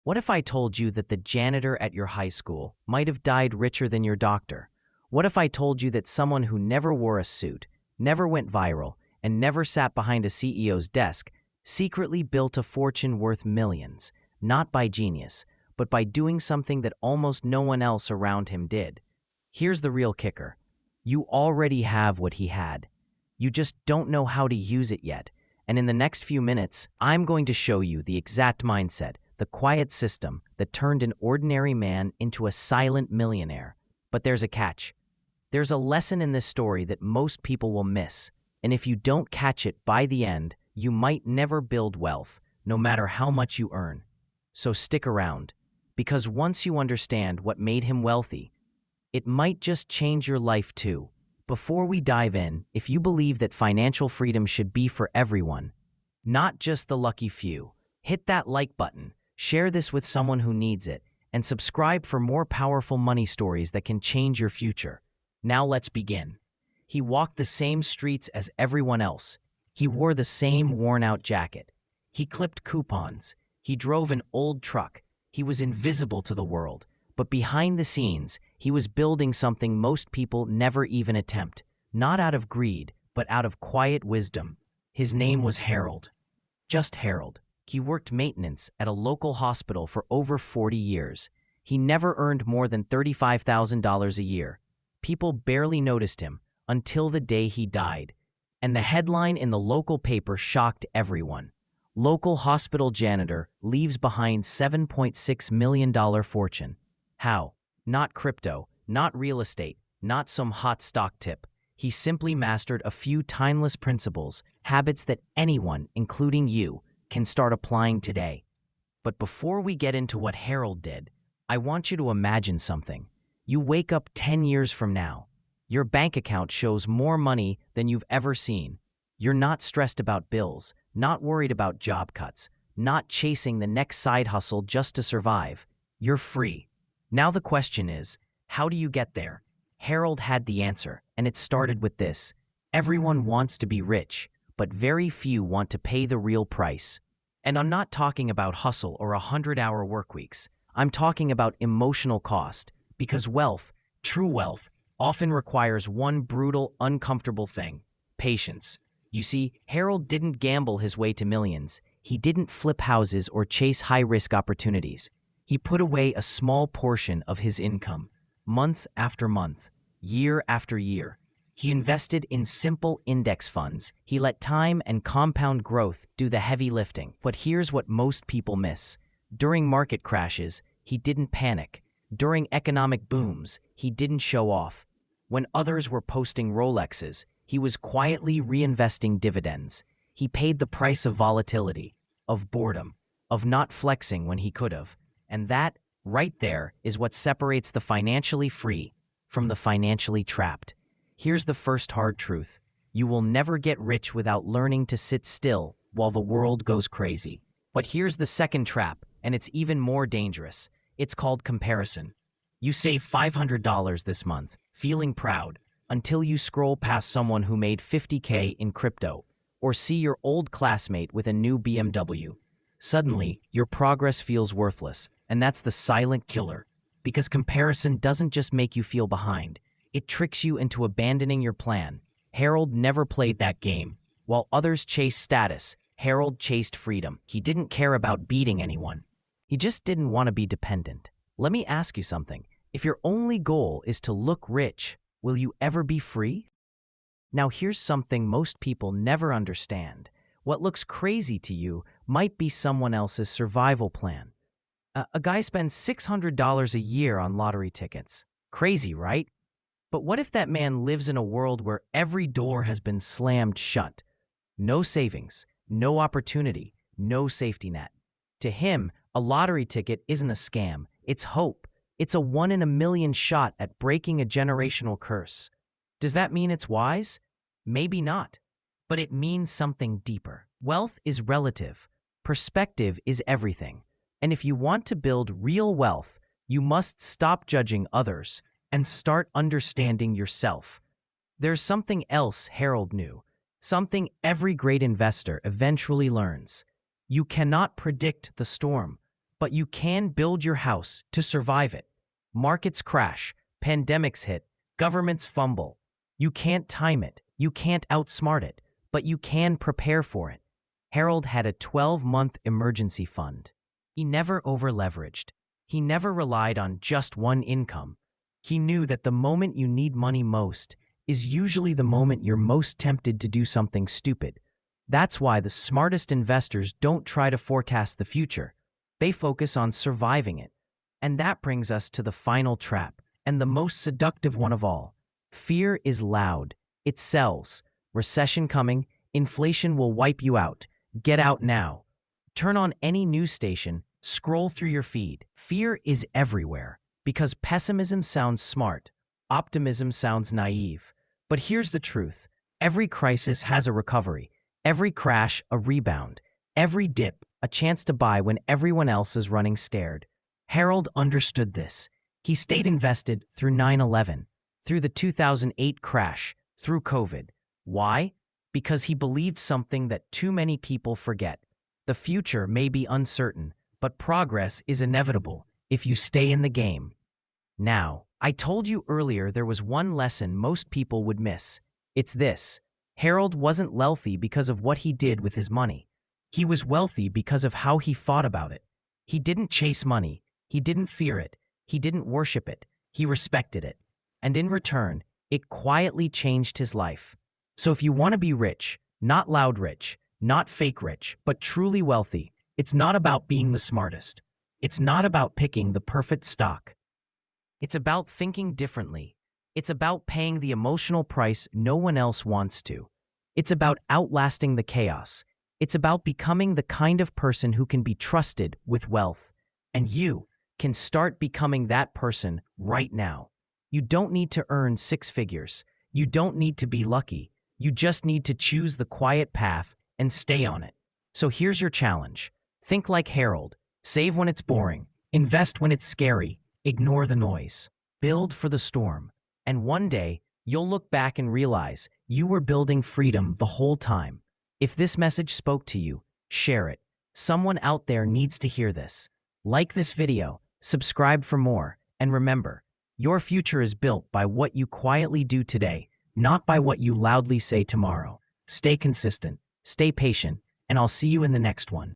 What if I told you that the janitor at your high school might have died richer than your doctor? What if I told you that someone who never wore a suit, never went viral, and never sat behind a CEO's desk secretly built a fortune worth millions, not by genius, but by doing something that almost no one else around him did? Here's the real kicker. You already have what he had. You just don't know how to use it yet. And in the next few minutes, I'm going to show you the exact mindset, the quiet system that turned an ordinary man into a silent millionaire. But there's a catch. There's a lesson in this story that most people will miss. And if you don't catch it by the end, you might never build wealth, no matter how much you earn. So stick around, because once you understand what made him wealthy, it might just change your life too. Before we dive in, if you believe that financial freedom should be for everyone, not just the lucky few, hit that like button, share this with someone who needs it, and subscribe for more powerful money stories that can change your future. Now let's begin. He walked the same streets as everyone else. He wore the same worn-out jacket. He clipped coupons. He drove an old truck. He was invisible to the world. But behind the scenes, he was building something most people never even attempt, not out of greed, but out of quiet wisdom. His name was Harold. Just Harold. He worked maintenance at a local hospital for over 40 years. He never earned more than $35,000 a year. People barely noticed him until the day he died. And the headline in the local paper shocked everyone. Local hospital janitor leaves behind $7.6 million fortune. How? Not crypto, not real estate, not some hot stock tip. He simply mastered a few timeless principles, habits that anyone, including you, can start applying today. But before we get into what Harold did, I want you to imagine something. You wake up 10 years from now. Your bank account shows more money than you've ever seen. You're not stressed about bills, not worried about job cuts, not chasing the next side hustle just to survive. You're free. Now the question is, how do you get there? Harold had the answer, and it started with this. Everyone wants to be rich, but very few want to pay the real price. And I'm not talking about hustle or 100-hour work weeks. I'm talking about emotional cost, because wealth, true wealth, often requires one brutal, uncomfortable thing: patience. You see, Harold didn't gamble his way to millions. He didn't flip houses or chase high-risk opportunities. He put away a small portion of his income, month after month, year after year. He invested in simple index funds. He let time and compound growth do the heavy lifting. But here's what most people miss. During market crashes, he didn't panic. During economic booms, he didn't show off. When others were posting Rolexes, he was quietly reinvesting dividends. He paid the price of volatility, of boredom, of not flexing when he could have. And that, right there, is what separates the financially free from the financially trapped. Here's the first hard truth. You will never get rich without learning to sit still while the world goes crazy. But here's the second trap, and it's even more dangerous. It's called comparison. You save $500 this month, feeling proud, until you scroll past someone who made $50K in crypto, or see your old classmate with a new BMW. Suddenly, your progress feels worthless, and that's the silent killer. Because comparison doesn't just make you feel behind, it tricks you into abandoning your plan. Harold never played that game. While others chased status, Harold chased freedom. He didn't care about beating anyone. He just didn't want to be dependent. Let me ask you something. If your only goal is to look rich, will you ever be free? Now here's something most people never understand. What looks crazy to you might be someone else's survival plan. A guy spends $600 a year on lottery tickets. Crazy, right? But what if that man lives in a world where every door has been slammed shut? No savings, no opportunity, no safety net. To him, a lottery ticket isn't a scam. It's hope. It's a 1 in a million shot at breaking a generational curse. Does that mean it's wise? Maybe not. But it means something deeper. Wealth is relative. Perspective is everything. And if you want to build real wealth, you must stop judging others and start understanding yourself. There's something else Harold knew, something every great investor eventually learns. You cannot predict the storm, but you can build your house to survive it. Markets crash, pandemics hit, governments fumble. You can't time it, you can't outsmart it, but you can prepare for it. Harold had a 12-month emergency fund. He never over-leveraged. He never relied on just one income. He knew that the moment you need money most is usually the moment you're most tempted to do something stupid. That's why the smartest investors don't try to forecast the future. They focus on surviving it. And that brings us to the final trap, and the most seductive one of all. Fear is loud. It sells. Recession coming. Inflation will wipe you out. Get out now. Turn on any news station. Scroll through your feed. Fear is everywhere because pessimism sounds smart. Optimism sounds naive. But here's the truth. Every crisis has a recovery. Every crash, a rebound. Every dip, a chance to buy when everyone else is running scared. Harold understood this. He stayed invested through 9/11, through the 2008 crash, through COVID. Why? Because he believed something that too many people forget. The future may be uncertain, but progress is inevitable if you stay in the game. Now, I told you earlier there was one lesson most people would miss. It's this. Harold wasn't wealthy because of what he did with his money. He was wealthy because of how he thought about it. He didn't chase money. He didn't fear it. He didn't worship it. He respected it. And in return, it quietly changed his life. So if you want to be rich, not loud rich, not fake rich, but truly wealthy, it's not about being the smartest. It's not about picking the perfect stock. It's about thinking differently. It's about paying the emotional price no one else wants to. It's about outlasting the chaos. It's about becoming the kind of person who can be trusted with wealth. And you can start becoming that person right now. You don't need to earn 6 figures. You don't need to be lucky. You just need to choose the quiet path and stay on it. So here's your challenge. Think like Harold. Save when it's boring. Invest when it's scary. Ignore the noise. Build for the storm. And one day, you'll look back and realize you were building freedom the whole time. If this message spoke to you, share it. Someone out there needs to hear this. Like this video, subscribe for more, and remember, your future is built by what you quietly do today, not by what you loudly say tomorrow. Stay consistent, stay patient, and I'll see you in the next one.